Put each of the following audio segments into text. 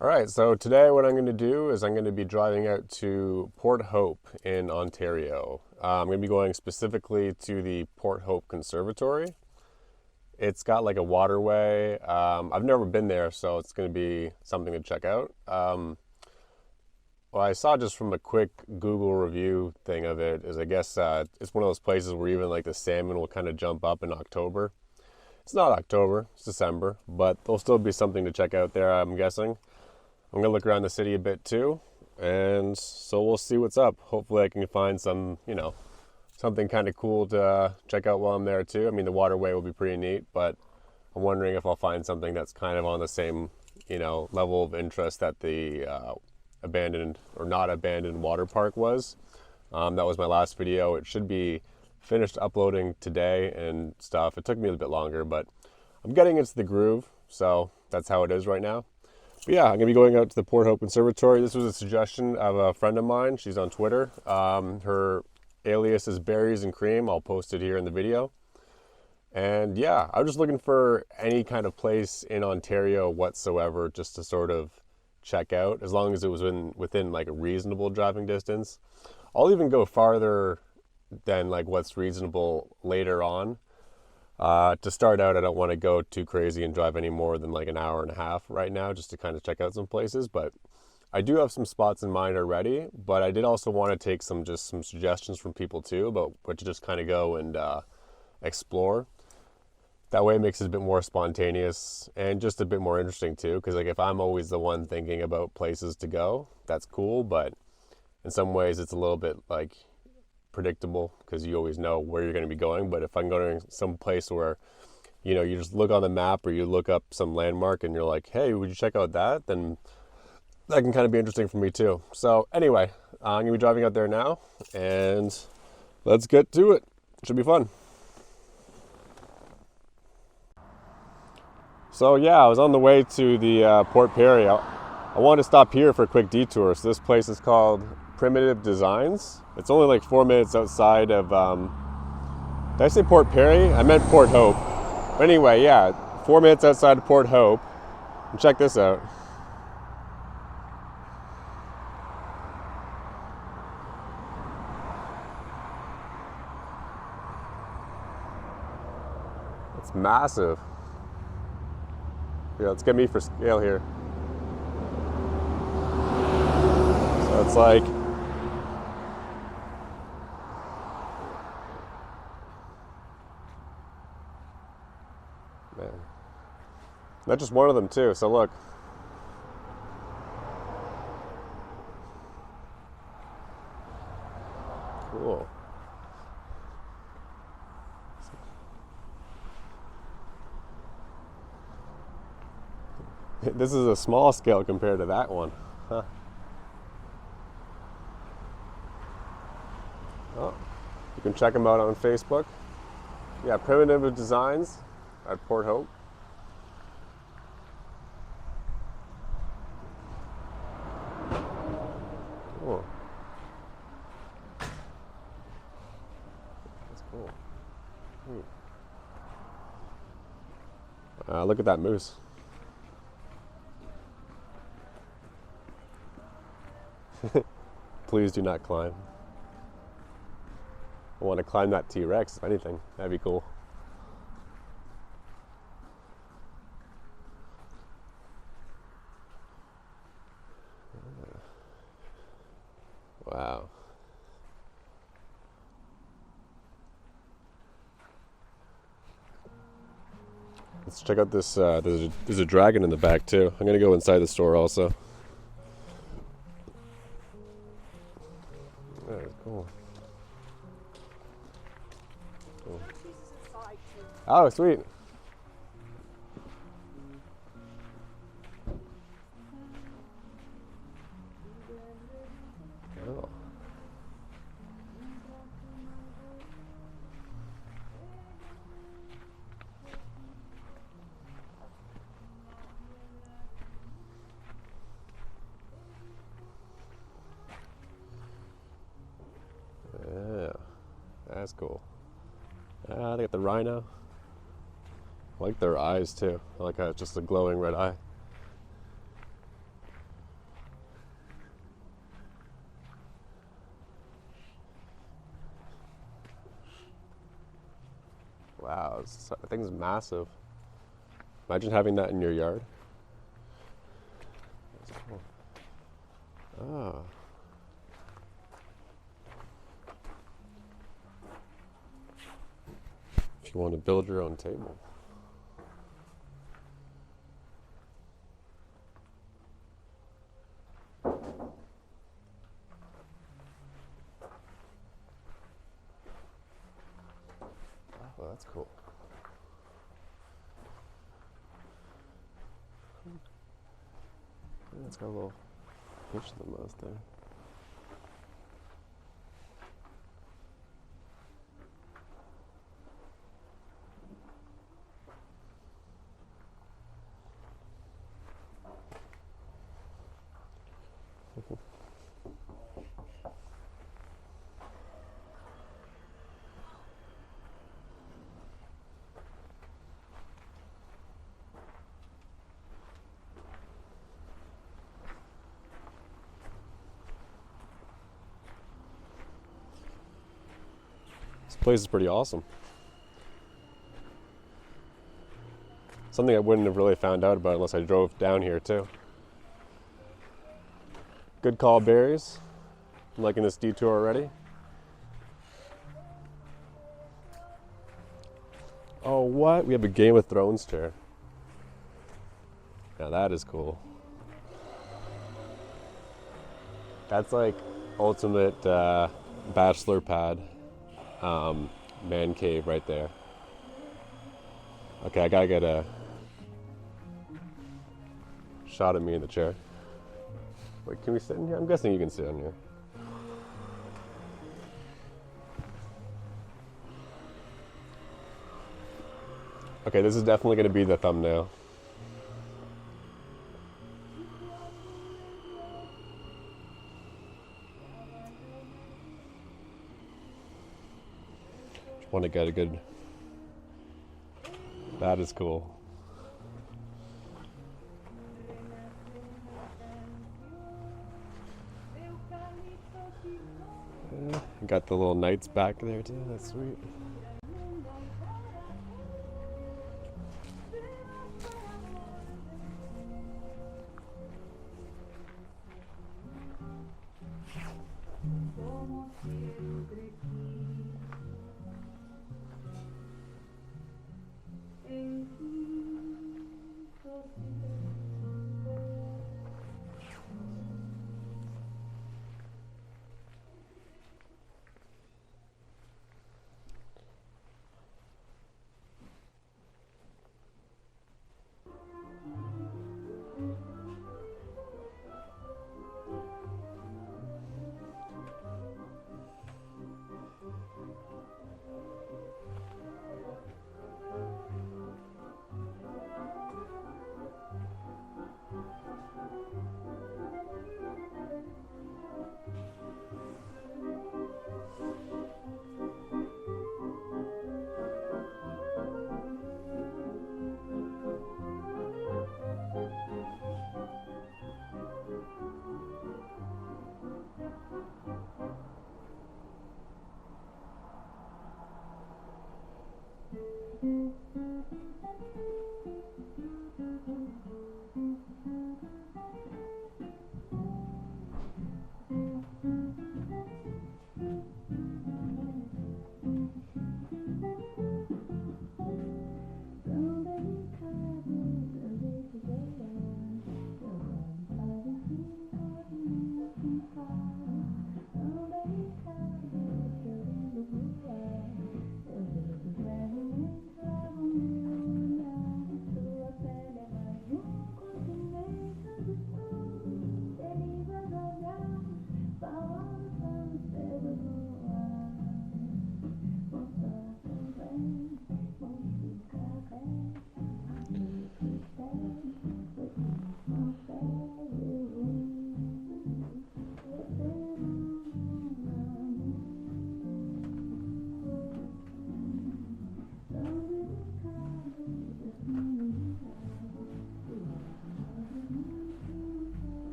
All right, so today what I'm going to do is I'm going to be driving out to Port Hope in Ontario. I'm going to be going specifically to the Port Hope Conservatory. It's got like a waterway. I've never been there, so it's going to be something to check out. What I saw just from a quick Google review thing of it is I guess it's one of those places where even like the salmon will kind of jump up in October. It's not October, it's December, but there'll still be something to check out there, I'm guessing. I'm gonna look around the city a bit too, and so we'll see what's up. Hopefully, I can find some, something kind of cool to check out while I'm there too. I mean, the waterway will be pretty neat, but I'm wondering if I'll find something that's kind of on the same, level of interest that the abandoned or not abandoned water park was. That was my last video. It should be finished uploading today and stuff. It took me a little bit longer, but I'm getting into the groove, so that's how it is right now. But yeah, I'm going to be going out to the Port Hope Conservatory. This was a suggestion of a friend of mine. She's on Twitter. Her alias is Berries and Cream. I'll post it here in the video. And yeah, I was just looking for any kind of place in Ontario whatsoever just to sort of check out, as long as it was within like a reasonable driving distance. I'll even go farther than like what's reasonable later on. To start out, I don't want to go too crazy and drive any more than like an hour and a half right now just to kind of check out some places. But I do have some spots in mind already, but I did also want to take some suggestions from people too about where to just kind of go and explore. That way it makes it a bit more spontaneous and just a bit more interesting too. Because like if I'm always the one thinking about places to go, that's cool. But in some ways it's a little bit like predictable because you always know where you're going to be going. But if I'm going to some place where you just look on the map or you look up some landmark and you're like, hey, would you check out that, then that can kind of be interesting for me too. So anyway, I'm gonna be driving out there now and let's get to it. Should be fun. So yeah, I was on the way to the Port Perry. I wanted to stop here for a quick detour. So this place is called Primitive Designs. It's only like 4 minutes outside of, did I say Port Perry? I meant Port Hope. But anyway, yeah, 4 minutes outside of Port Hope. And check this out. It's massive. Yeah, let's get me for scale here. So it's like, man, not just one of them too. So look, cool. This is a small scale compared to that one. Huh. Oh, you can check them out on Facebook. Yeah, Primitive Designs at Port Hope. Cool. That's cool. Look at that moose. Please do not climb. I want to climb that T-Rex, if anything. That'd be cool. Wow. Let's check out this. There's a dragon in the back too. I'm gonna go inside the store also. That's cool. Cool. Oh, sweet. Oh. Yeah, that's cool. They got the rhino. I like their eyes too. I like how it's just a glowing red eye. Wow, that thing's massive. Imagine having that in your yard. That's cool. Oh. If you want to build your own table. Oh, that's cool. Yeah, it's got a little push to the most there. This place is pretty awesome. Something I wouldn't have really found out about unless I drove down here too. Good call, berries. I'm liking this detour already. Oh, what? We have a Game of Thrones chair. Now that is cool. That's like ultimate bachelor pad, man cave right there. Okay, I gotta get a shot of me in the chair. Wait, can we sit in here? I'm guessing you can sit in here. Okay, this is definitely gonna be the thumbnail. Just want to get a good. That is cool. Yeah, got the little knights back there too. That's sweet.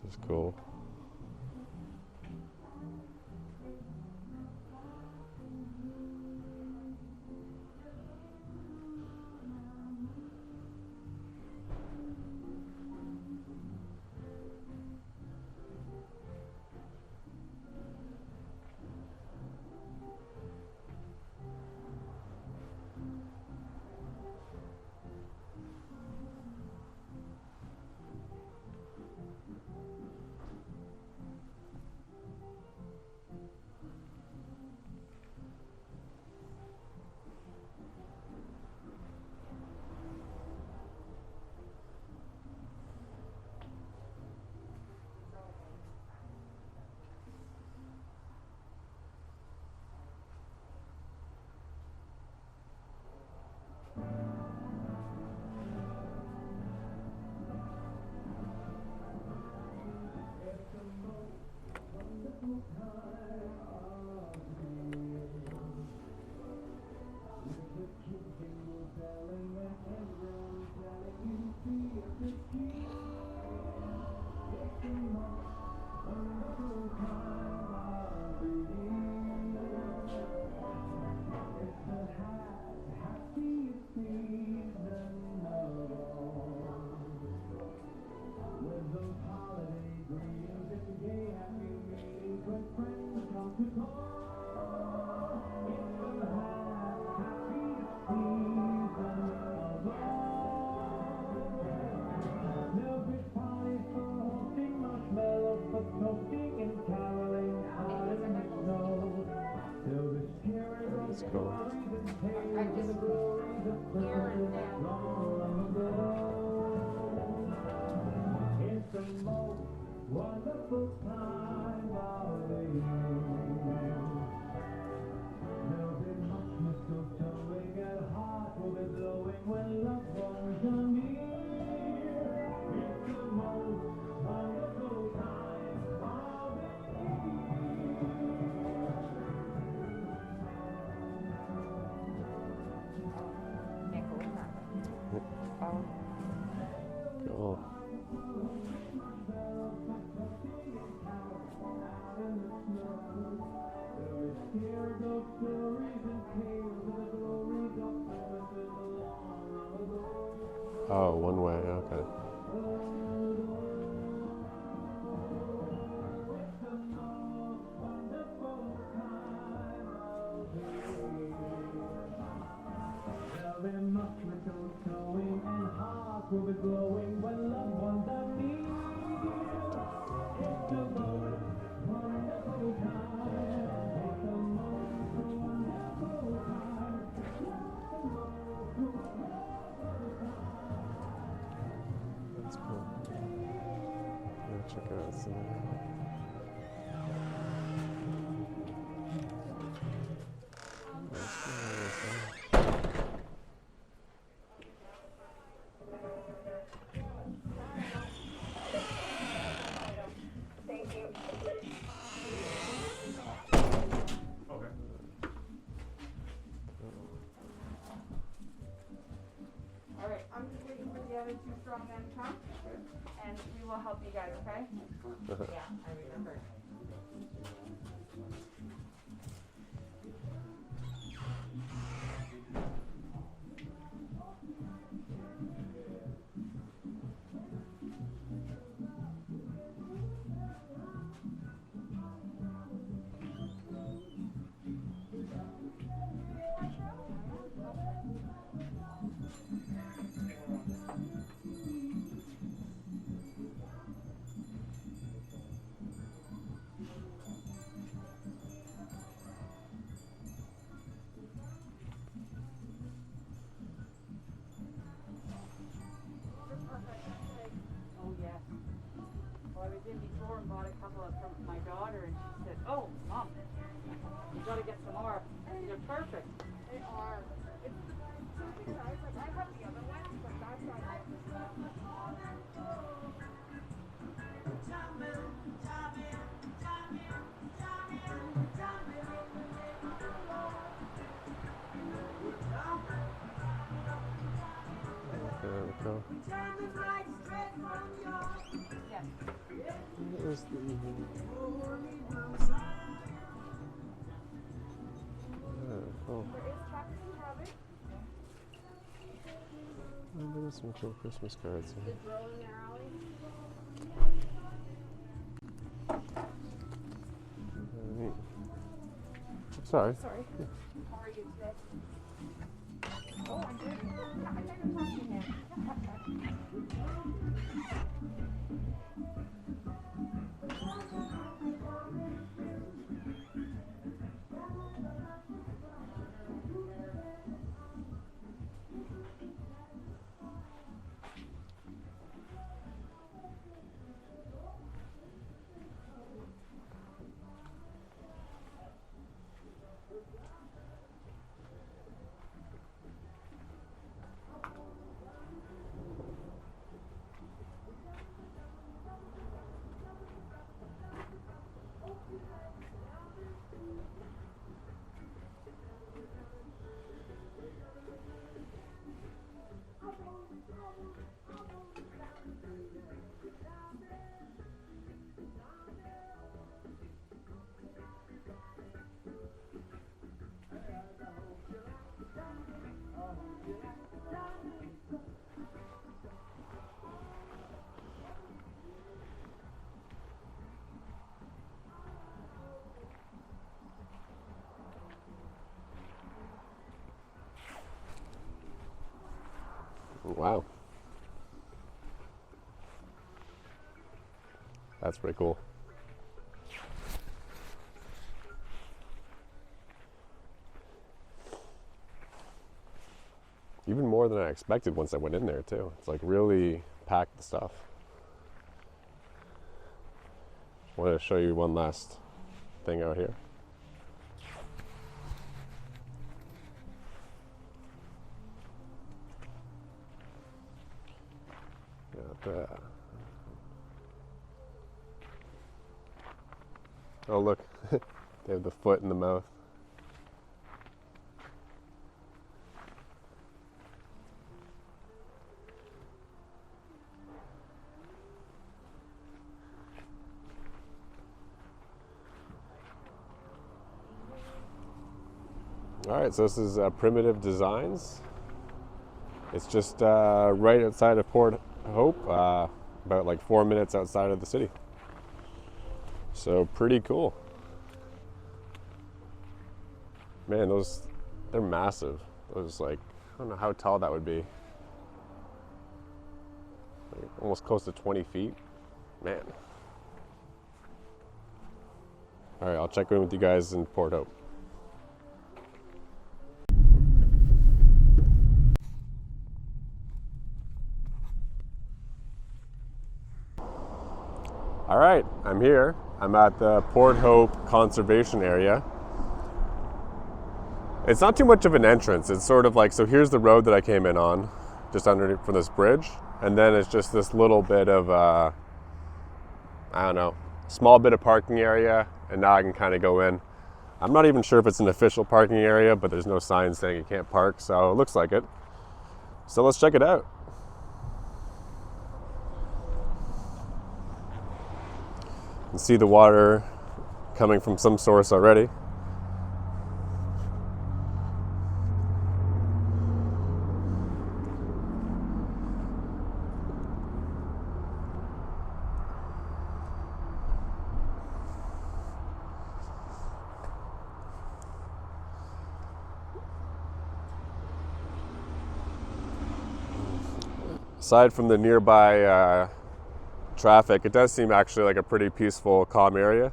It's cool. That's cool. It's the most wonderful time of the year. There'll be much mistletoeing and heart will be glowing when loved ones are near. It's the most wonderful time of the Cool. Oh, one way, okay. There'll be much mistletoeing and hearts will be glowing when loved ones are near. It's the most wonderful time. It's the most wonderful time. That's cool. Yeah, check it out. Some All right, I'm just waiting for the other two strong men to come, and we will help you guys, okay? Yeah, I remember. Oh, yes. Well, I was in before and bought a couple of from my daughter, and she said, "Oh, Mom, you got to get some more. They're perfect." They are. It's something nice. Like I have the other ones, but that's not there we go. Yes. Where's the... Oh, There is tractor habit. there's some cool Christmas cards here. The grow in their alley. Neat. Sorry. Sorry. How are you today? Oh, I'm good. Yeah, I never talked to him. Wow. That's pretty cool. Even more than I expected once I went in there too. It's like really packed stuff. Wanted to show you one last thing out here. Got that. Oh look, they have the foot in the mouth. All right, so this is Primitive Designs. It's just right outside of Port Hope, about like 4 minutes outside of the city. So pretty cool. Man, they're massive. Those like, I don't know how tall that would be. Like almost close to 20 feet. Man. All right, I'll check in with you guys in Port Hope. All right, I'm here. I'm at the Port Hope Conservation Area. It's not too much of an entrance. It's sort of like, so here's the road that I came in on, just underneath from this bridge. And then it's just this little bit of, I don't know, small bit of parking area. And now I can kind of go in. I'm not even sure if it's an official parking area, but there's no sign saying you can't park. So it looks like it. So let's check it out. You can see the water coming from some source already. Aside from the nearby traffic, it does seem actually like a pretty peaceful, calm area.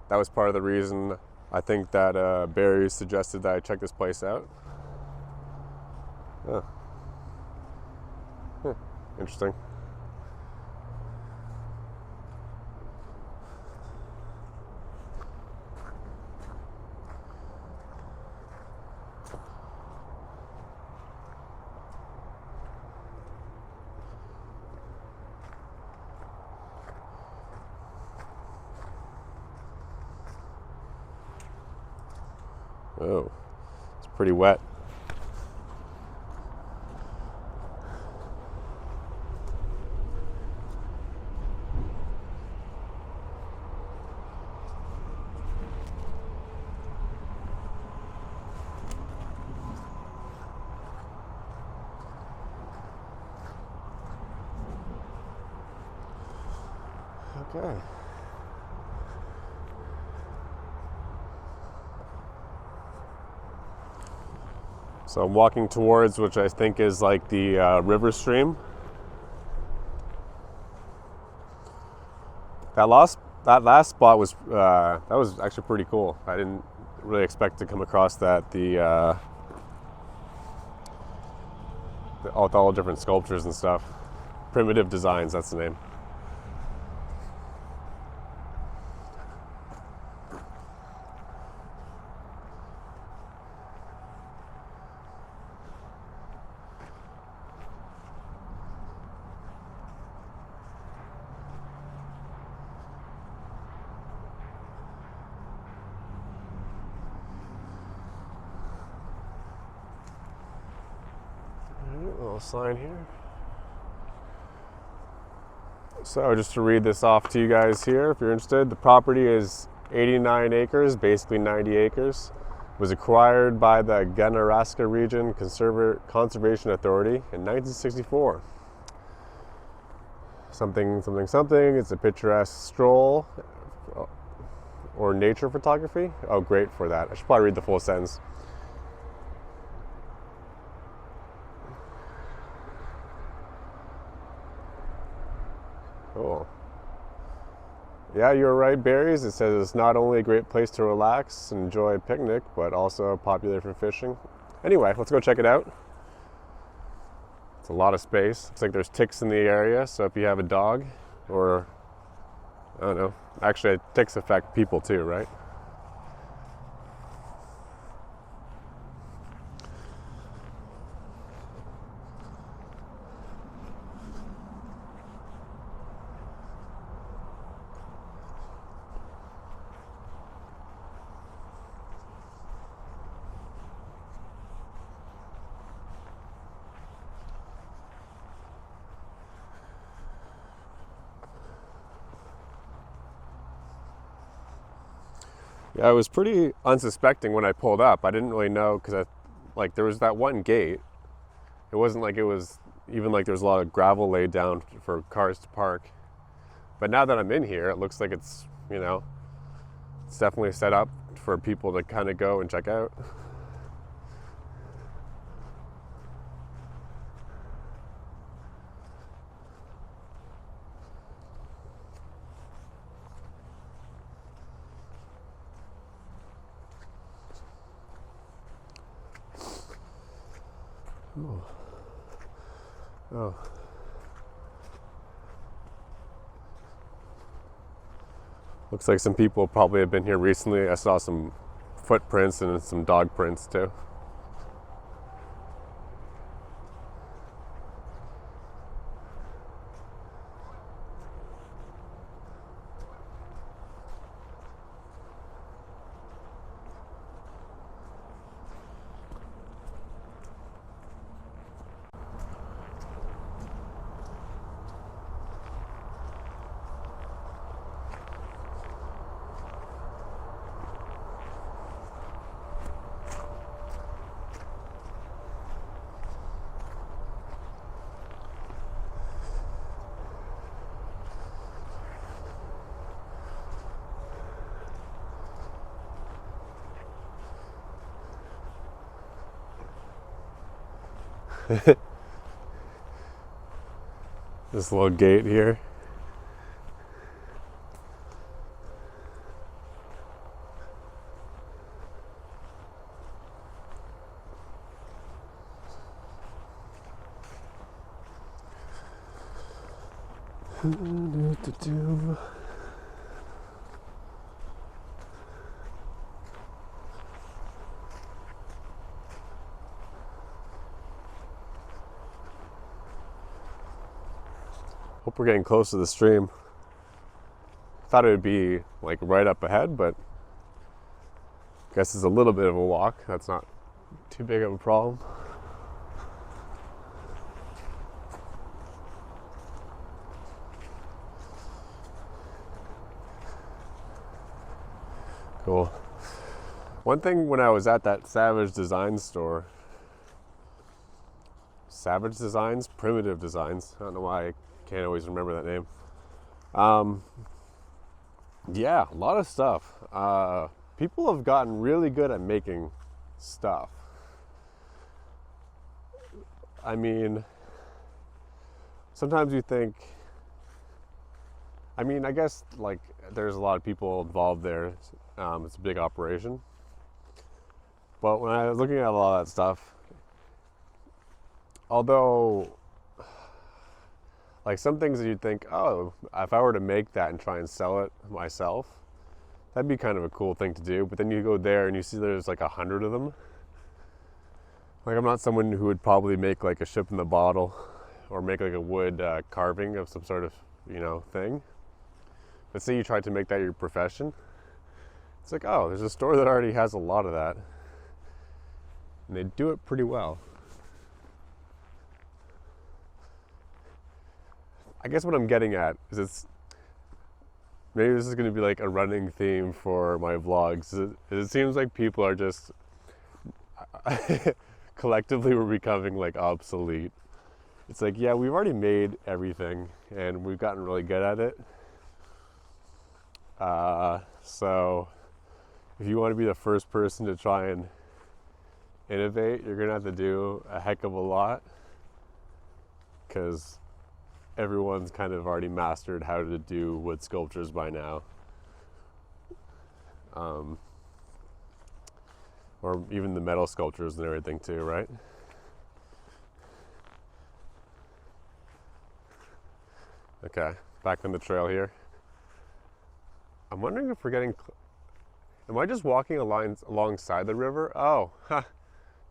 That was part of the reason I think that Barry suggested that I check this place out. Oh. Interesting. Oh, it's pretty wet. Okay. So I'm walking towards which I think is like the river stream. That last spot was that was actually pretty cool. I didn't really expect to come across that. All the different sculptures and stuff. Primitive Designs, that's the name. Little sign here. So just to read this off to you guys here, if you're interested, the property is 89 acres, basically 90 acres. It was acquired by the Ganaraska Region Conservation Authority in 1964. Something. It's a picturesque stroll or nature photography. Oh, great for that. I should probably read the full sentence. Cool. Yeah, you're right, Barry's. It says it's not only a great place to relax and enjoy a picnic, but also popular for fishing. Anyway, let's go check it out. It's a lot of space. Looks like there's ticks in the area, so if you have a dog or, I don't know, actually ticks affect people too, right? Yeah, I was pretty unsuspecting when I pulled up. I didn't really know because there was that one gate. It wasn't like it was even like there's a lot of gravel laid down for cars to park. But now that I'm in here, it looks like it's, it's definitely set up for people to kind of go and check out. Oh. Looks like some people probably have been here recently. I saw some footprints and some dog prints too. This little gate here. Hope we're getting close to the stream. Thought it would be like right up ahead, but I guess it's a little bit of a walk. That's not too big of a problem. Cool. One thing when I was at that Savage Designs store, Savage Designs, Primitive Designs, I don't know why I can't always remember that name. Yeah, a lot of stuff. People have gotten really good at making stuff. I mean, sometimes you think, I guess like there's a lot of people involved there. It's a big operation. But when I was looking at a lot of that stuff, although like some things that you'd think, oh, if I were to make that and try and sell it myself, that'd be kind of a cool thing to do. But then you go there and you see there's like 100 of them. Like I'm not someone who would probably make like a ship in the bottle or make like a wood carving of some sort of, thing. But say you tried to make that your profession. It's like, oh, there's a store that already has a lot of that. And they do it pretty well. I guess what I'm getting at is maybe this is going to be like a running theme for my vlogs. It seems like people are just collectively we're becoming like obsolete. It's like, yeah, we've already made everything and we've gotten really good at it. So if you want to be the first person to try and innovate, you're going to have to do a heck of a lot, because everyone's kind of already mastered how to do wood sculptures by now. Or even the metal sculptures and everything too, right? Okay, back on the trail here. I'm wondering if we're getting... Am I just walking alongside the river? Oh,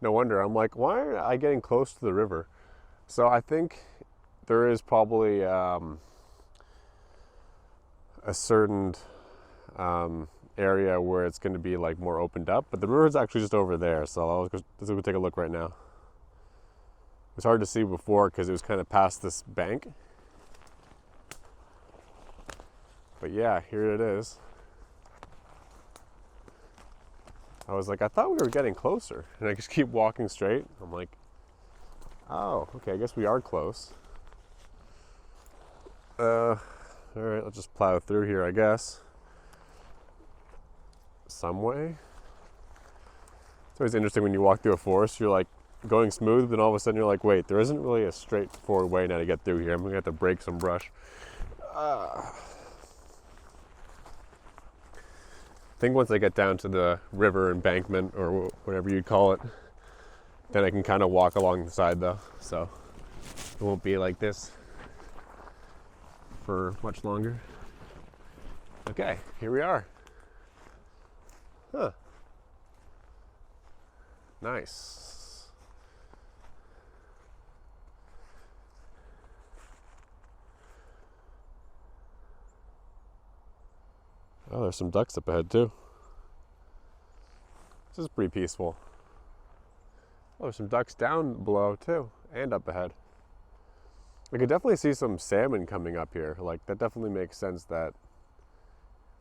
no wonder. I'm like, why am I getting close to the river? So I think there is probably a certain area where it's going to be like more opened up, but the river's actually just over there. So let's go take a look right now. It was hard to see before because it was kind of past this bank. But yeah, here it is. I was like, I thought we were getting closer, and I just keep walking straight. I'm like, oh, okay, I guess we are close. All right, let's just plow through here, I guess. Some way. It's always interesting when you walk through a forest, you're like going smooth, then all of a sudden you're like, wait, there isn't really a straightforward way now to get through here. I'm gonna have to break some brush. I think once I get down to the river embankment or whatever you'd call it, then I can kind of walk along the side though, so it won't be like this for much longer. Okay, here we are. Huh. Nice. Oh, there's some ducks up ahead too. This is pretty peaceful. Oh, there's some ducks down below too, and up ahead. I could definitely see some salmon coming up here. Like, that definitely makes sense that,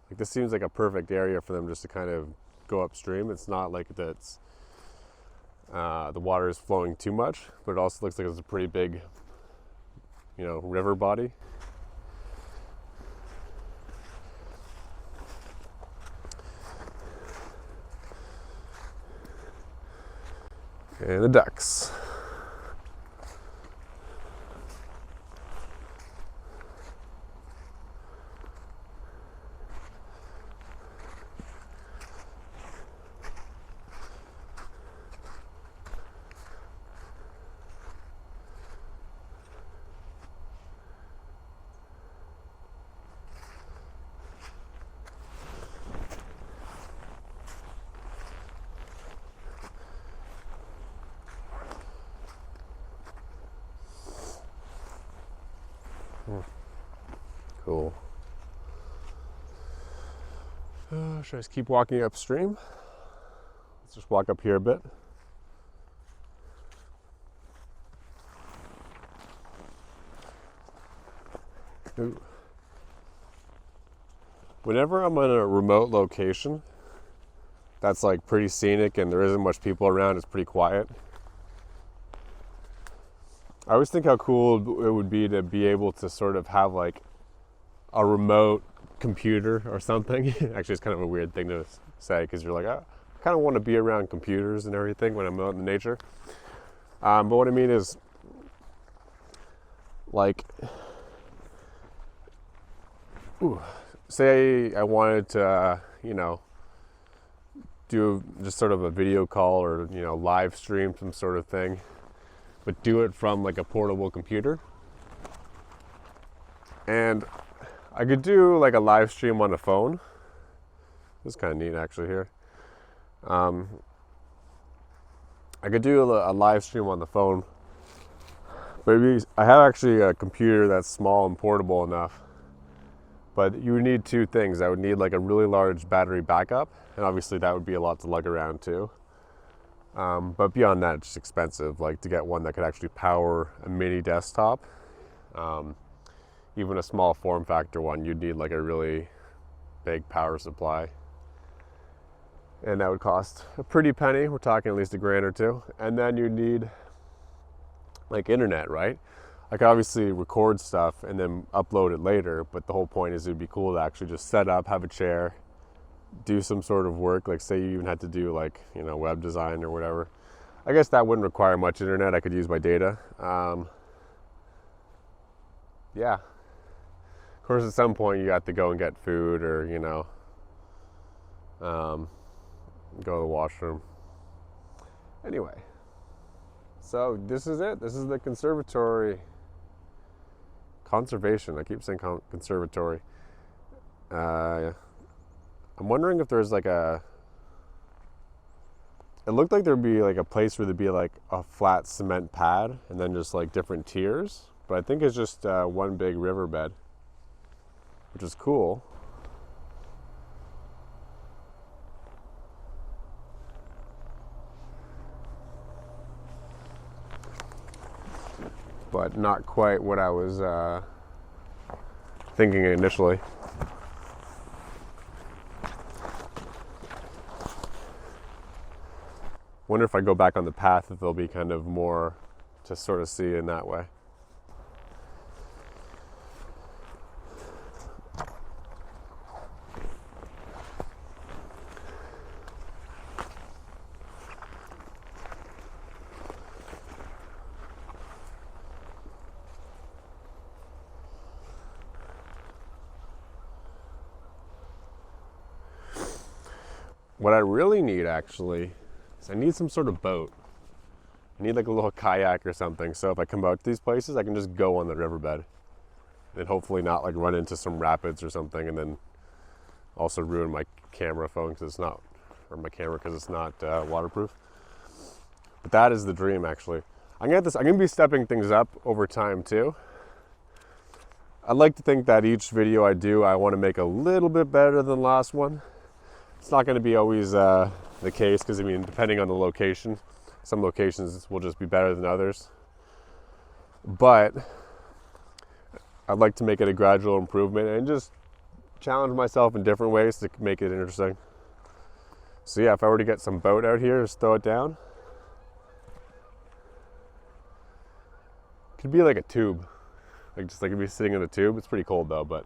like, this seems like a perfect area for them just to kind of go upstream. It's not like that's the water is flowing too much, but it also looks like it's a pretty big, river body. And the ducks. Cool. Should I just keep walking upstream? Let's just walk up here a bit. Ooh. Whenever I'm in a remote location that's like pretty scenic and there isn't much people around, it's pretty quiet, I always think how cool it would be to be able to sort of have like a remote computer or something. Actually, it's kind of a weird thing to say because you're like, I kind of want to be around computers and everything when I'm out in nature. But what I mean is, like, say I wanted to, do just sort of a video call or, live stream some sort of thing, but do it from like a portable computer. And I could do like a live stream on the phone. This is kind of neat actually here. I could do a live stream on the phone, but I have actually a computer that's small and portable enough. But you would need two things. I would need like a really large battery backup, and obviously that would be a lot to lug around too. But beyond that, it's just expensive. Like to get one that could actually power a mini desktop, even a small form factor one, you'd need like a really big power supply. And that would cost a pretty penny. We're talking at least $1,000 or $2,000. And then you need like internet, right? I could obviously record stuff and then upload it later, but the whole point is it'd be cool to actually just set up, have a chair, do some sort of work. Like say you even had to do like, web design or whatever. I guess that wouldn't require much internet. I could use my data. Yeah. Of course, at some point you have to go and get food or, go to the washroom. Anyway, so this is it. This is the conservatory. Conservation. I keep saying conservatory. I'm wondering if there's like it looked like there'd be like a place where there'd be like a flat cement pad and then just like different tiers. But I think it's just one big riverbed, which is cool. But not quite what I was thinking initially. Wonder if I go back on the path if there'll be kind of more to sort of see in that way. What I really need actually is I need some sort of boat. I need like a little kayak or something. So if I come out to these places, I can just go on the riverbed and hopefully not like run into some rapids or something, and then also ruin my camera phone because it's not, or my camera because it's not waterproof. But that is the dream actually. I'm gonna be stepping things up over time too. I'd like to think that each video I do, I want to make a little bit better than the last one. It's not going to be always the case because, depending on the location, some locations will just be better than others. But I'd like to make it a gradual improvement and just challenge myself in different ways to make it interesting. So yeah, if I were to get some boat out here, just throw it down. Could be like a tube. Like just like it'd be sitting in a tube. It's pretty cold though, but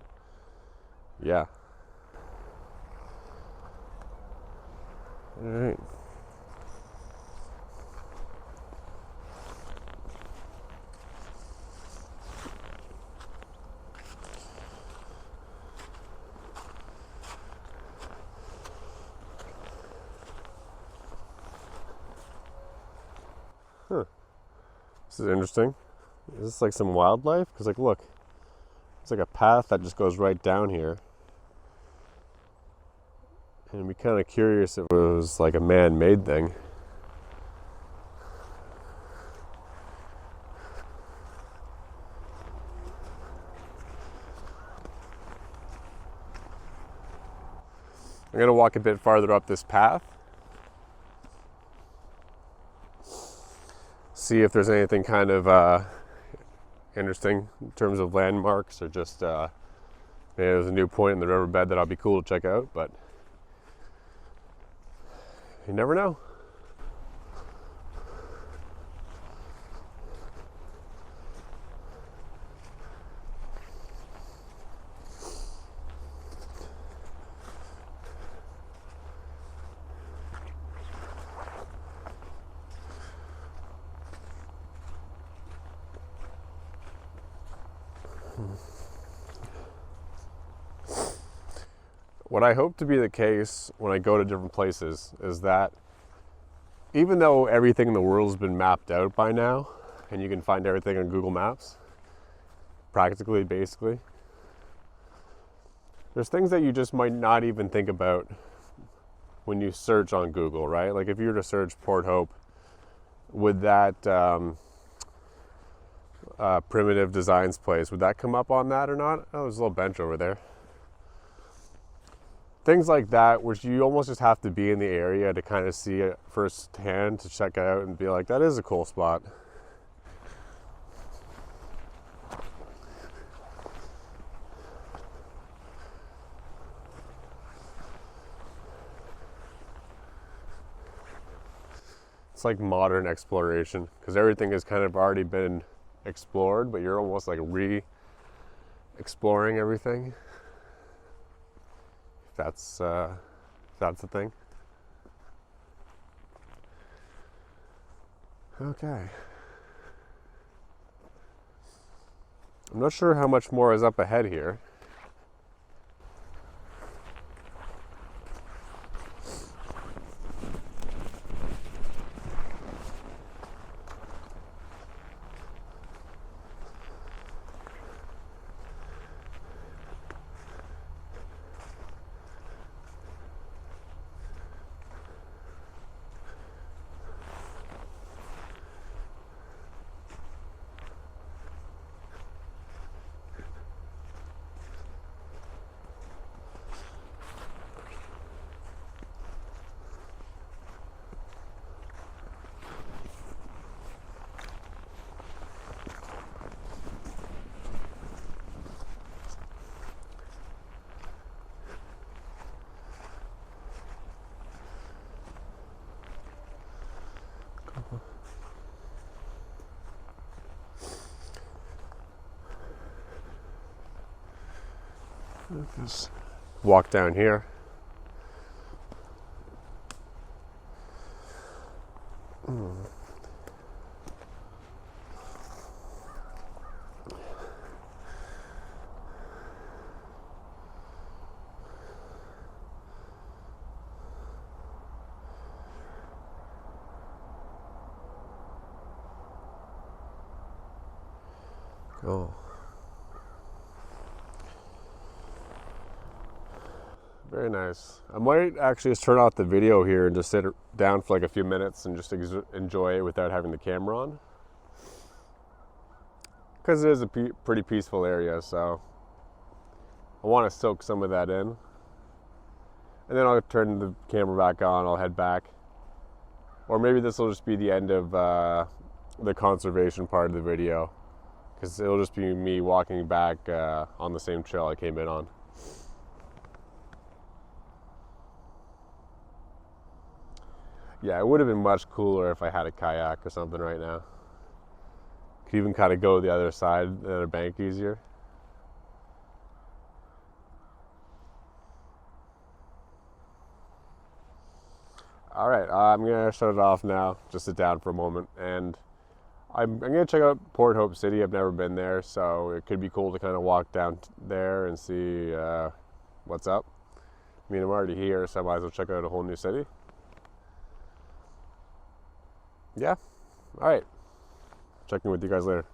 yeah. All right. Huh. This is interesting. Is this like some wildlife? Because like look, it's like a path that just goes right down here. And I'd be kind of curious if it was like a man-made thing. I'm going to walk a bit farther up this path. See if there's anything kind of interesting in terms of landmarks, or just maybe there's a new point in the riverbed that I'll be cool to check out, but you never know. what I hope to be the case when I go to different places is that even though everything in the world has been mapped out by now, and you can find everything on Google Maps, practically, basically, there's things that you just might not even think about when you search on Google, right? Like if you were to search Port Hope, would that Primitive Designs place, would that come up on that or not? Oh, there's a little bench over there. Things like that, which you almost just have to be in the area to kind of see it firsthand, to check it out and be like, that is a cool spot. It's like modern exploration, because everything has kind of already been explored, but you're almost like re-exploring everything. That's the thing. Okay. I'm not sure how much more is up ahead here. Just walk down here. Oh. Very nice. I might actually just turn off the video here and just sit down for like a few minutes and just enjoy it without having the camera on. Because it is a pretty peaceful area, so I want to soak some of that in. And then I'll turn the camera back on, I'll head back. Or maybe this will just be the end of the conservation part of the video, because it'll just be me walking back on the same trail I came in on. Yeah, it would have been much cooler if I had a kayak or something right now. Could even kind of go the other side, the other bank easier. All right, I'm gonna shut it off now. Just sit down for a moment, and I'm gonna check out Port Hope City. I've never been there, so it could be cool to kind of walk down there and see what's up. I mean, I'm already here, so I might as well check out a whole new city. Yeah, all right. Checking with you guys later.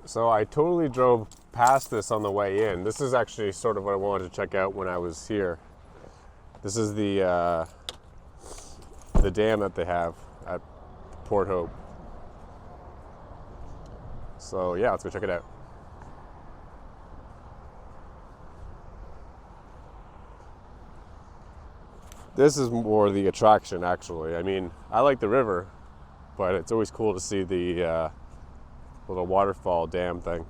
So I totally drove past this on the way in. This is actually sort of what I wanted to check out when I was here. This is the dam that they have at Port Hope. So yeah, let's go check it out. This is more the attraction, actually. I mean, I like the river, but it's always cool to see the little waterfall dam thing.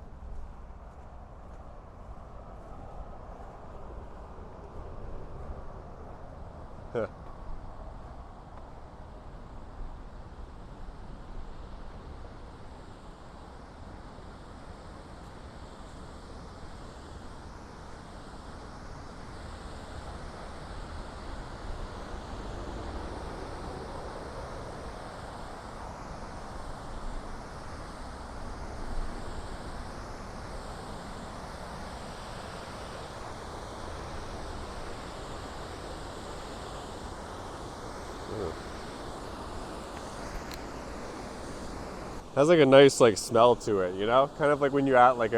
Has like a nice like smell to it, you know? Kind of like when you're at like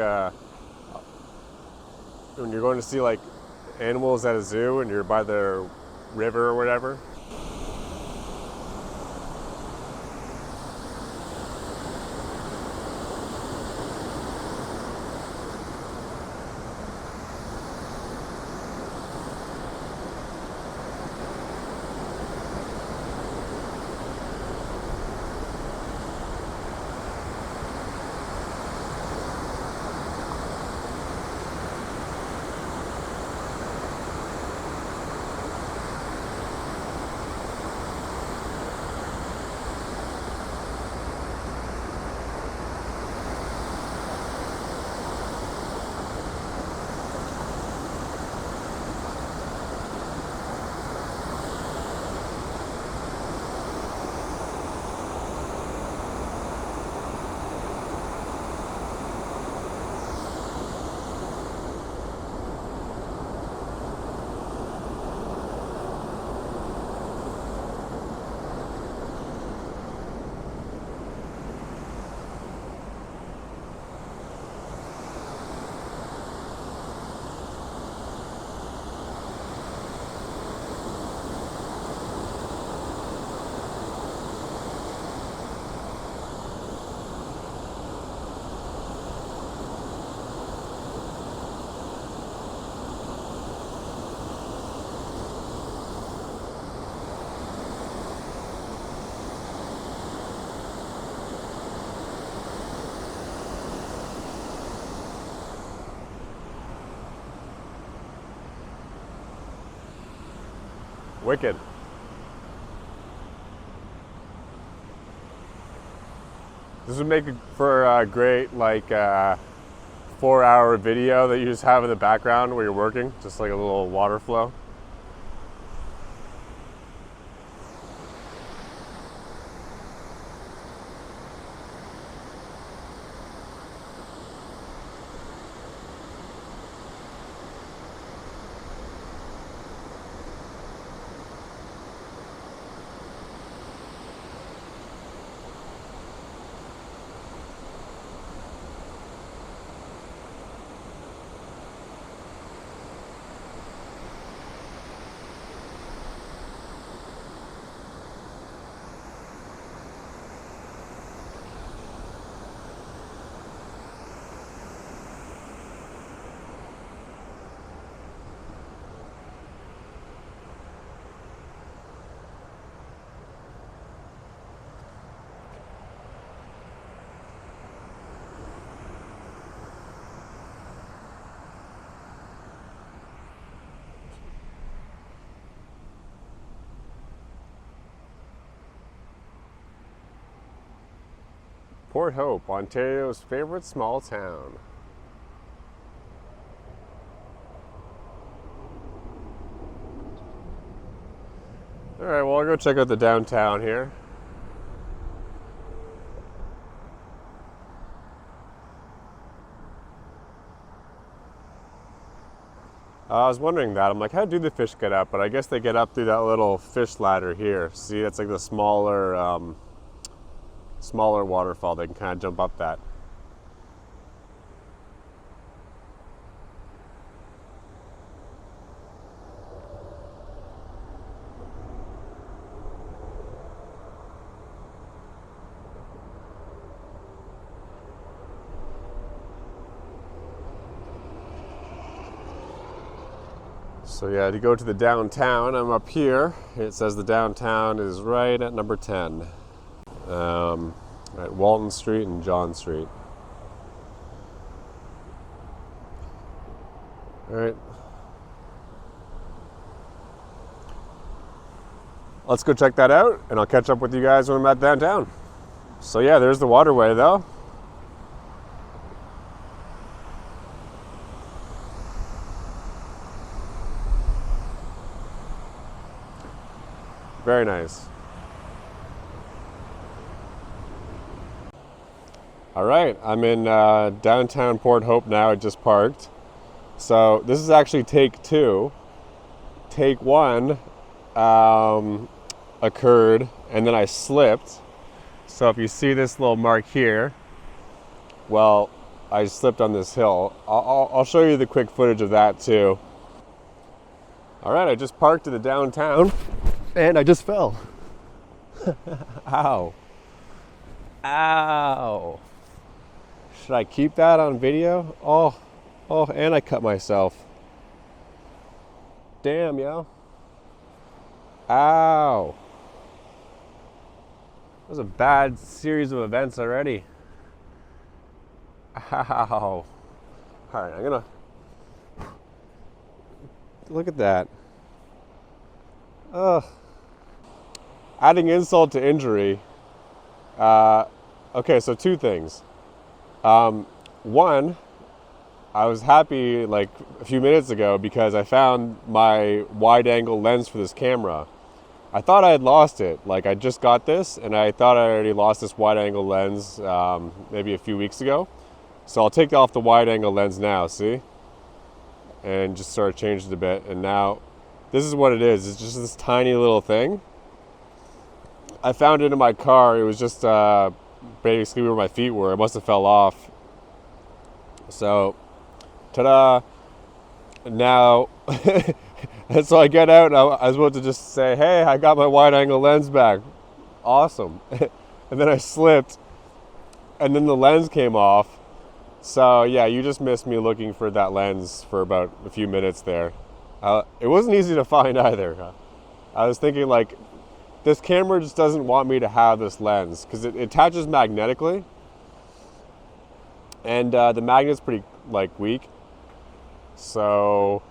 when you're going to see like animals at a zoo and you're by the river or whatever. Wicked. This would make for a great like 4-hour video that you just have in the background where you're working, just like a little water flow. Port Hope, Ontario's favorite small town. All right, well, I'll go check out the downtown here. I was wondering that. I'm like, how do the fish get up? But I guess they get up through that little fish ladder here. See, that's like the smaller waterfall. They can kind of jump up that. So yeah, to go to the downtown, I'm up here. It says the downtown is right at number 10. At Walton Street and John Street. All right. Let's go check that out, and I'll catch up with you guys when I'm at downtown. So yeah, there's the waterway though. Very nice. All right, I'm in downtown Port Hope now. I just parked. So this is actually take 2. Take 1 occurred, and then I slipped. So if you see this little mark here, well, I slipped on this hill. I'll show you the quick footage of that too. All right, I just parked in the downtown and I just fell. Ow. Ow. Should I keep that on video? Oh, and I cut myself. Damn, yo. Ow. That was a bad series of events already. Ow. All right, I'm gonna look at that. Ugh. Adding insult to injury. Okay, so two things. One, I was happy like a few minutes ago because I found my wide angle lens for this camera. I thought I had lost it. Like I just got this and I thought I already lost this wide angle lens maybe a few weeks ago. So I'll take off the wide angle lens now, see? And just sort of change it a bit. And now this is what it is. It's just this tiny little thing. I found it in my car. It was just basically where my feet were. It must have fell off. So, ta-da. Now, and so I get out and I was about to just say, hey, I got my wide angle lens back. Awesome. And then I slipped and then the lens came off. So yeah, you just missed me looking for that lens for about a few minutes there. It wasn't easy to find either. I was thinking like, this camera just doesn't want me to have this lens because it attaches magnetically. And the magnet's pretty like weak. So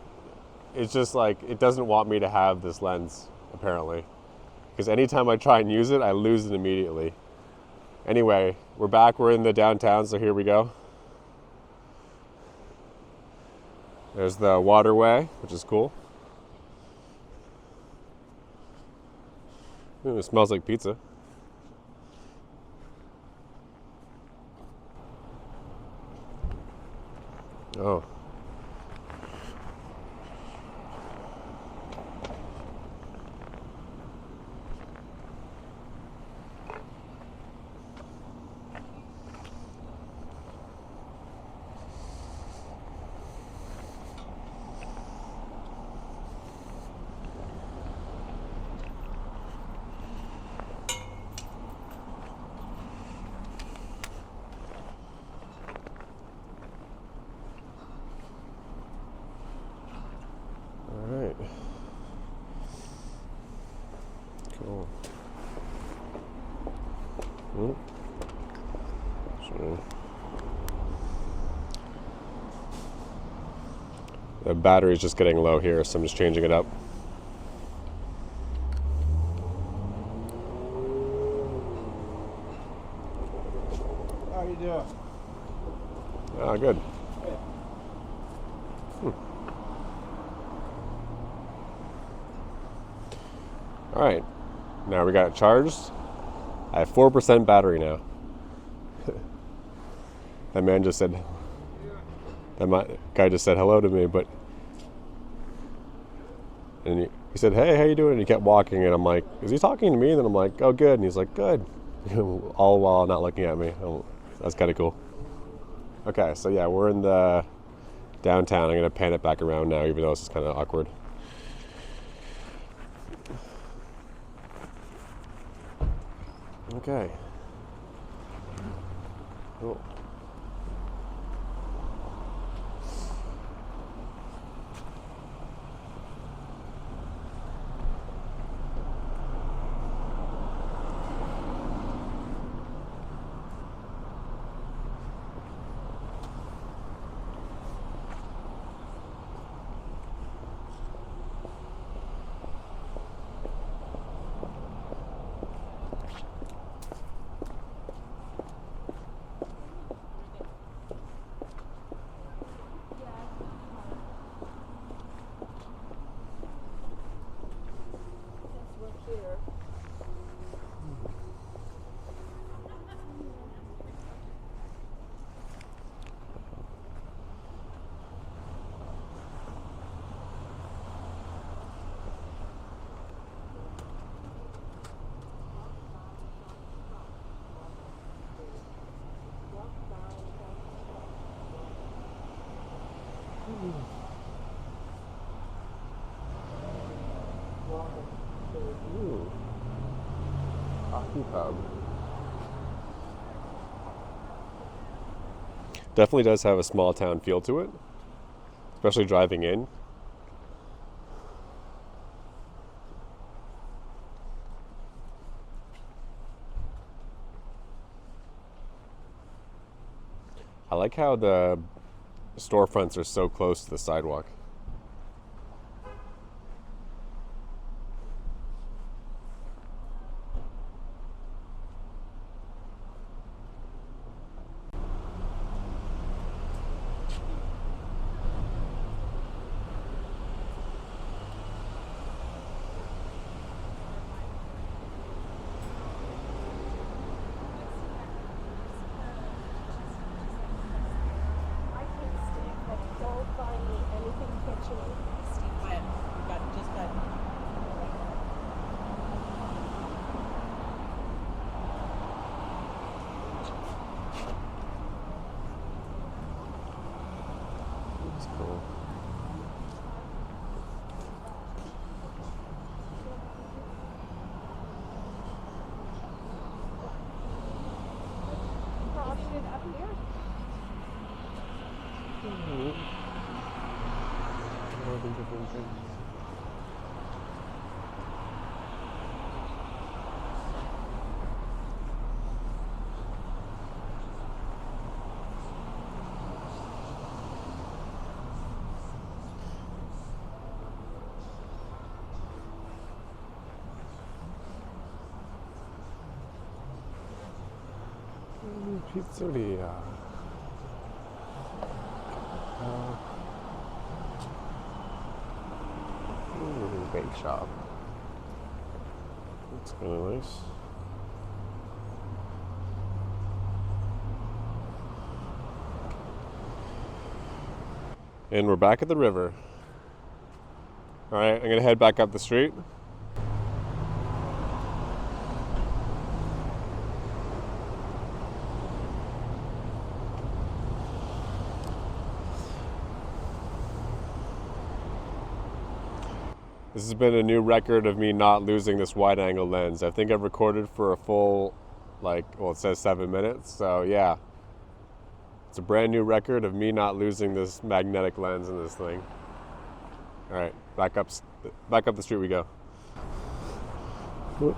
it's just like, it doesn't want me to have this lens apparently. Because anytime I try and use it, I lose it immediately. Anyway, we're back, we're in the downtown, so here we go. There's the waterway, which is cool. Ooh, it smells like pizza. Oh. Alright. Cool. So, the battery's just getting low here, so I'm just changing it up. How you doing? Ah, good. All right, now we got it charged. I have 4% battery now. That man just said, guy just said hello to me, and he said, hey, how you doing? And he kept walking, and I'm like, is he talking to me? And then I'm like, oh, good. And he's like, good. All while not looking at me. That's kind of cool. Okay, so yeah, we're in the downtown. I'm gonna pan it back around now, even though this is kind of awkward. Okay. Cool. Ooh. Coffee pub. Definitely does have a small town feel to it, especially driving in. I like how the storefronts are so close to the sidewalk. I can stick, but don't buy me anything kitchen-y. Steve, quiet. We've got just got. That's cool. Option up here. All the different things. Pizzeria. Bake shop. That's kind of nice. And we're back at the river. All right, I'm gonna head back up the street. This has been a new record of me not losing this wide angle lens. I think I've recorded for a full, it says 7 minutes. So yeah, it's a brand new record of me not losing this magnetic lens in this thing. All right, back up the street we go. Whoop.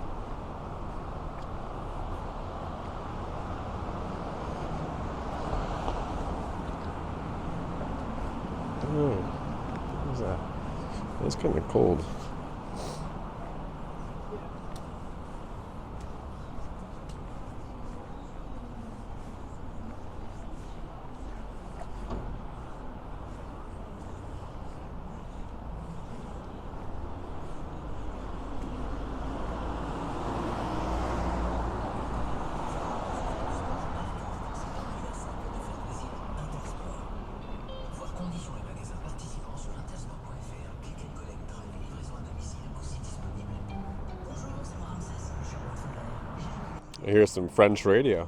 Oh, what is that? It's kind of cold. I hear some French radio.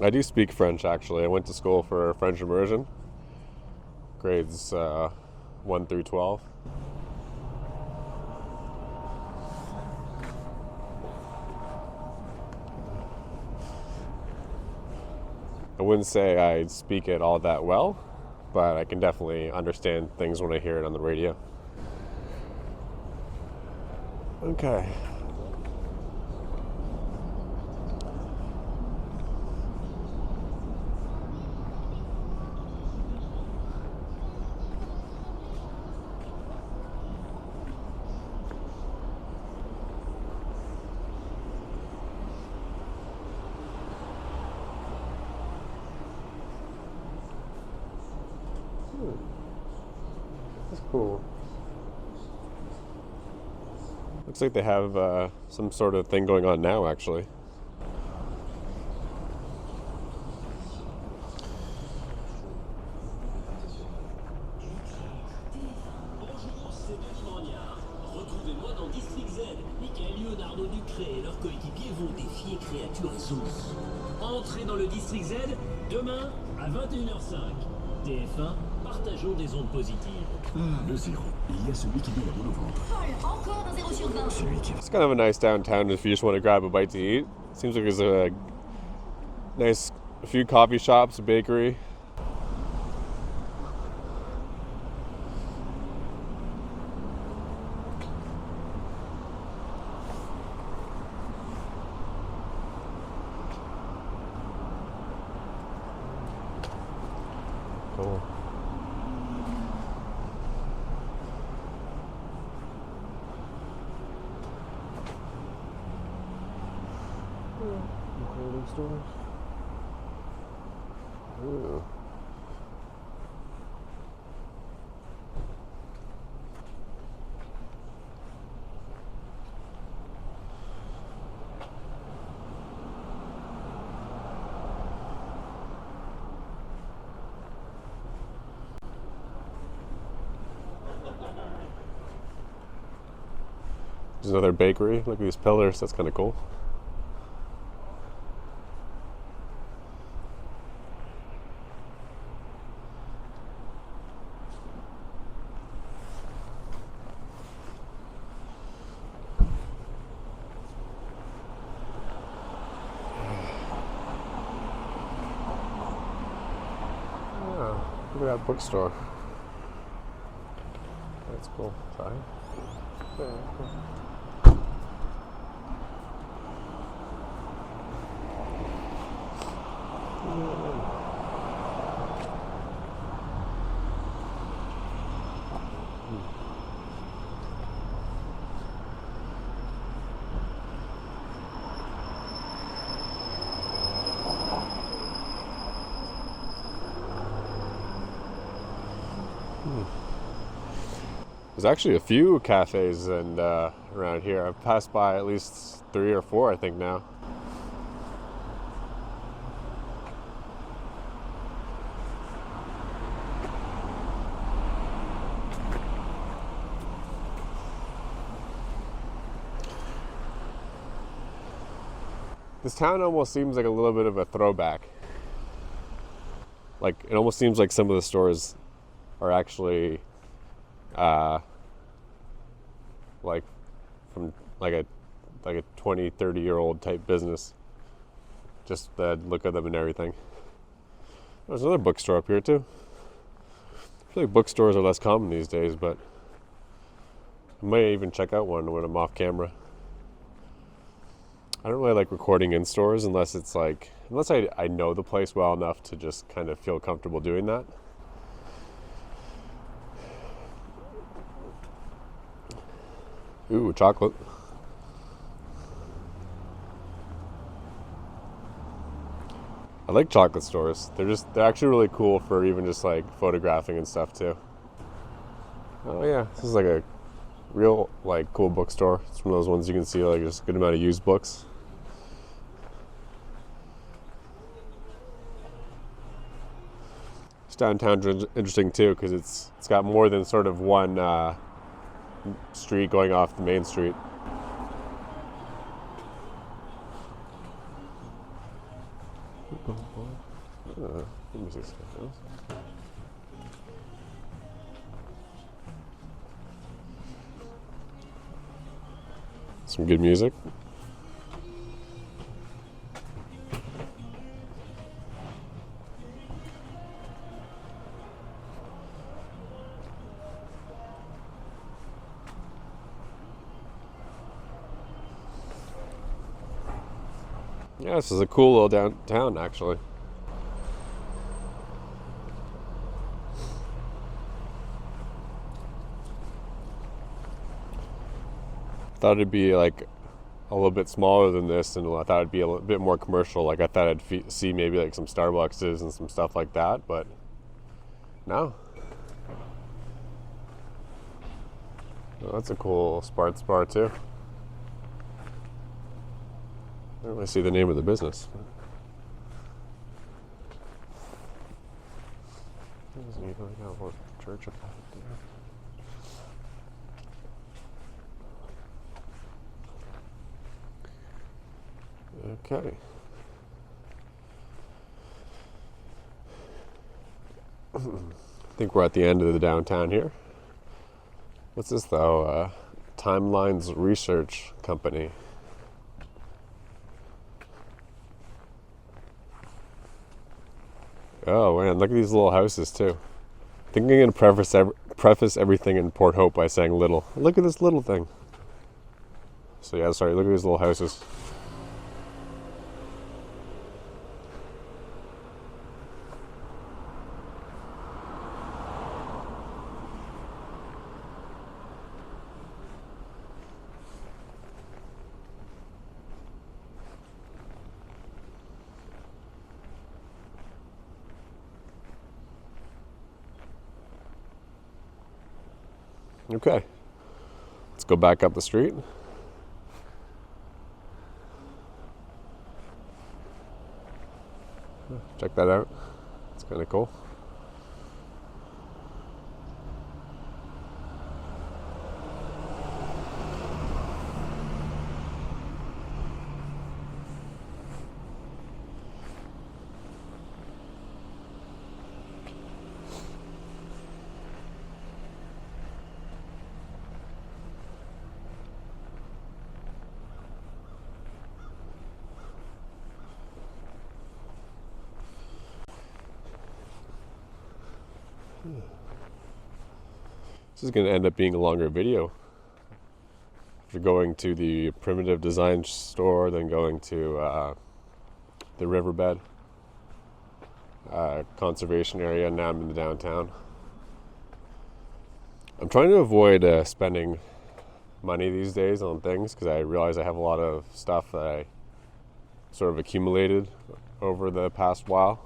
I do speak French, actually. I went to school for French immersion, grades 1 through 12. I wouldn't say I speak it all that well, but I can definitely understand things when I hear it on the radio. Okay. That's cool. Looks like they have some sort of thing going on now, actually. Bonjour, c'est Ben Magnard. Retrouvez-moi dans District Z. Michael, Leonardo Ducré et leurs coéquipiers vont défier créatures et sauces. Entrez dans le district Z demain à 21h05. TF1, partageons des ondes positives. Le zéro. Il y a celui qui met la boule au ventre. Folle, encore un 0 sur 20. Celui qui... It's kind of a nice downtown if you just want to grab a bite to eat. Seems like there's a nice few coffee shops, a bakery. Cool. Clothing stores. Ooh. There's another bakery. Look at these pillars. That's kind of cool. Look at that bookstore. That's cool. Try. Very cool. There's actually a few cafes and around here. I've passed by at least 3 or 4, I think now. This town almost seems like a little bit of a throwback. Like, it almost seems like some of the stores are actually like from like a 20-30-year-old type business. Just the look of them and everything. There's another bookstore up here too. I feel like bookstores are less common these days, but I might even check out one when I'm off camera. I don't really like recording in stores unless it's like, unless I know the place well enough to just kind of feel comfortable doing that. Ooh, chocolate. I like chocolate stores. They're actually really cool for even just like photographing and stuff too. Oh yeah, this is like a real like cool bookstore. It's one of those ones you can see like just a good amount of used books. This downtown's interesting too because it's got more than sort of one street going off the main street. Let me see something else. Some good music. Yeah, this is a cool little downtown, actually. Thought it'd be like a little bit smaller than this, and I thought it'd be a little bit more commercial. Like I thought I'd see maybe like some Starbuckses and some stuff like that, but no. Oh, that's a cool Sparts bar too. I don't really see the name of the business. Doesn't even have a church up there. Okay. I think we're at the end of the downtown here. What's this though? Timelines Research Company. Oh man, look at these little houses too. I think I'm going to preface everything in Port Hope by saying little. Look at this little thing. So yeah, sorry, look at these little houses. Okay, let's go back up the street. Check that out. It's kind of cool. This is going to end up being a longer video. After going to the Primitive Design store, then going to the riverbed conservation area, and now I'm in the downtown. I'm trying to avoid spending money these days on things because I realize I have a lot of stuff that I sort of accumulated over the past while.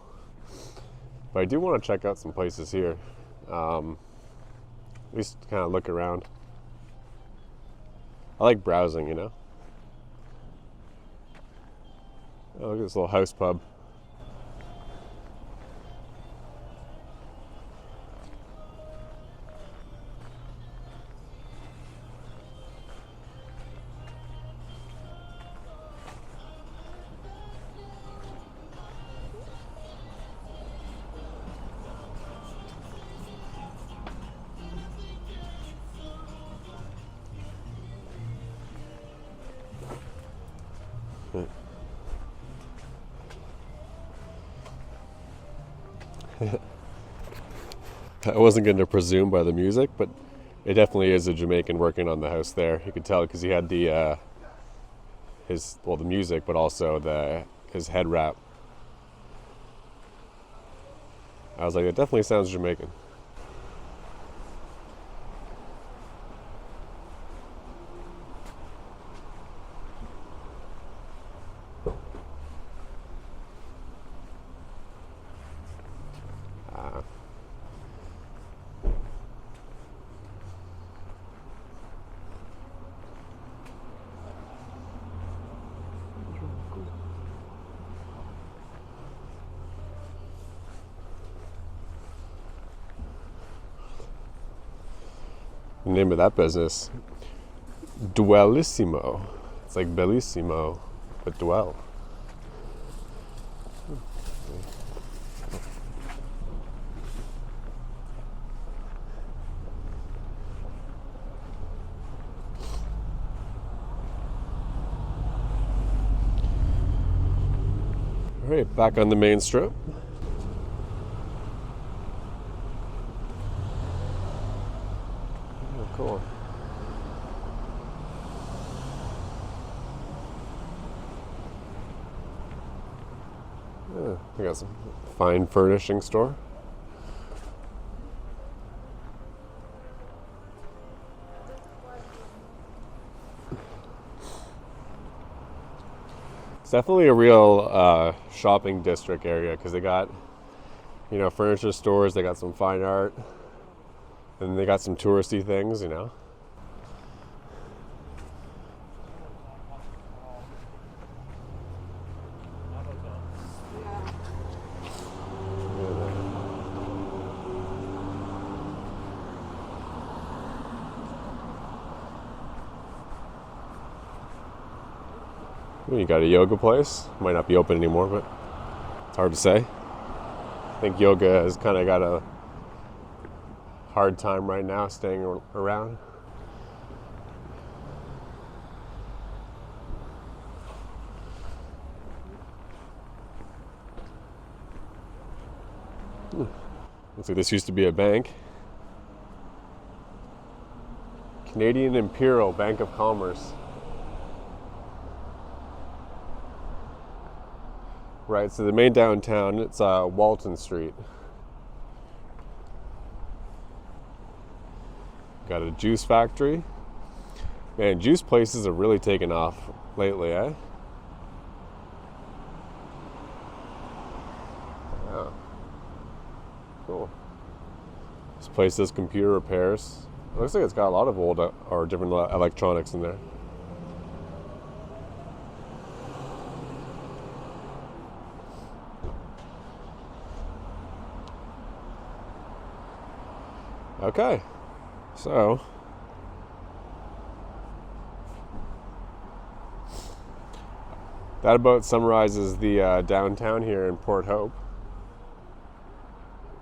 But I do want to check out some places here. At least kind of look around. I like browsing, you know. Oh, look at this little house pub. I wasn't going to presume by the music, but it definitely is a Jamaican working on the house there. You could tell because he had the the music, but also his head wrap. I was like, it definitely sounds Jamaican. The name of that business, Duellissimo. It's like Bellissimo, but Duell. All right, back on the main strip. Cool. Yeah, we got some fine furnishing store. It's definitely a real shopping district area because they got, furniture stores. They got some fine art. And they got some touristy things, you know. You got a yoga place. Might not be open anymore, but it's hard to say. I think yoga has kind of got a hard time right now staying around. Looks like this used to be a bank. Canadian Imperial Bank of Commerce. Right, so the main downtown, it's Walton Street. Got a juice factory. Man, juice places have really taken off lately, eh? Yeah. Cool. This place does computer repairs. It looks like it's got a lot of old or different electronics in there. Okay, so that about summarizes the downtown here in Port Hope.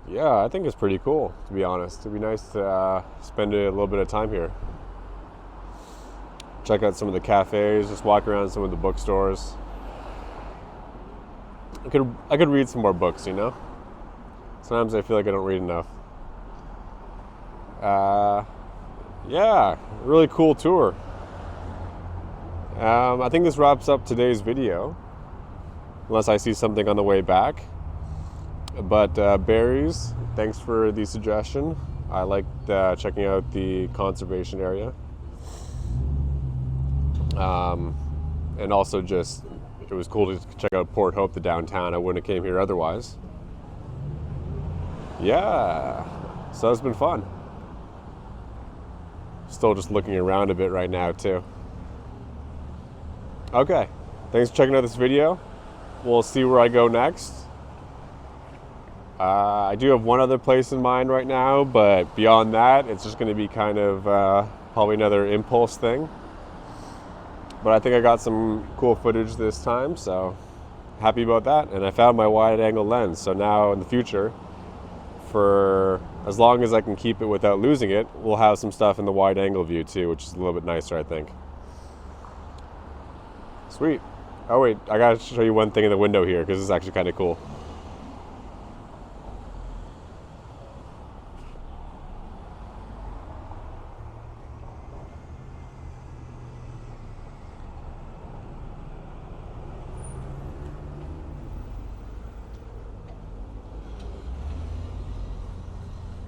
Yeah, I think it's pretty cool, to be honest. It'd be nice to spend a little bit of time here. Check out some of the cafes, just walk around some of the bookstores. I could read some more books, you know? Sometimes I feel like I don't read enough. Yeah, really cool tour. I think this wraps up today's video, unless I see something on the way back. But Barry's, thanks for the suggestion. I liked checking out the conservation area. And also just, it was cool to check out Port Hope, the downtown. I wouldn't have came here otherwise. Yeah, so it's been fun. Still just looking around a bit right now too. Okay, thanks for checking out this video. We'll see where I go next. I do have one other place in mind right now, but beyond that, it's just going to be kind of probably another impulse thing. But I think I got some cool footage this time, so happy about that. And I found my wide angle lens, so now in the future, for as long as I can keep it without losing it, we'll have some stuff in the wide angle view too, which is a little bit nicer, I think. Sweet. Oh wait, I gotta show you one thing in the window here, because it's actually kind of cool.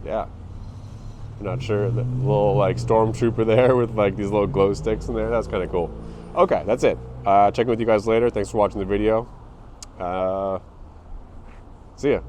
Yeah. I'm not sure. The little like stormtrooper there with like these little glow sticks in there. That's kind of cool. Okay, that's it. Check in with you guys later. Thanks for watching the video. See ya.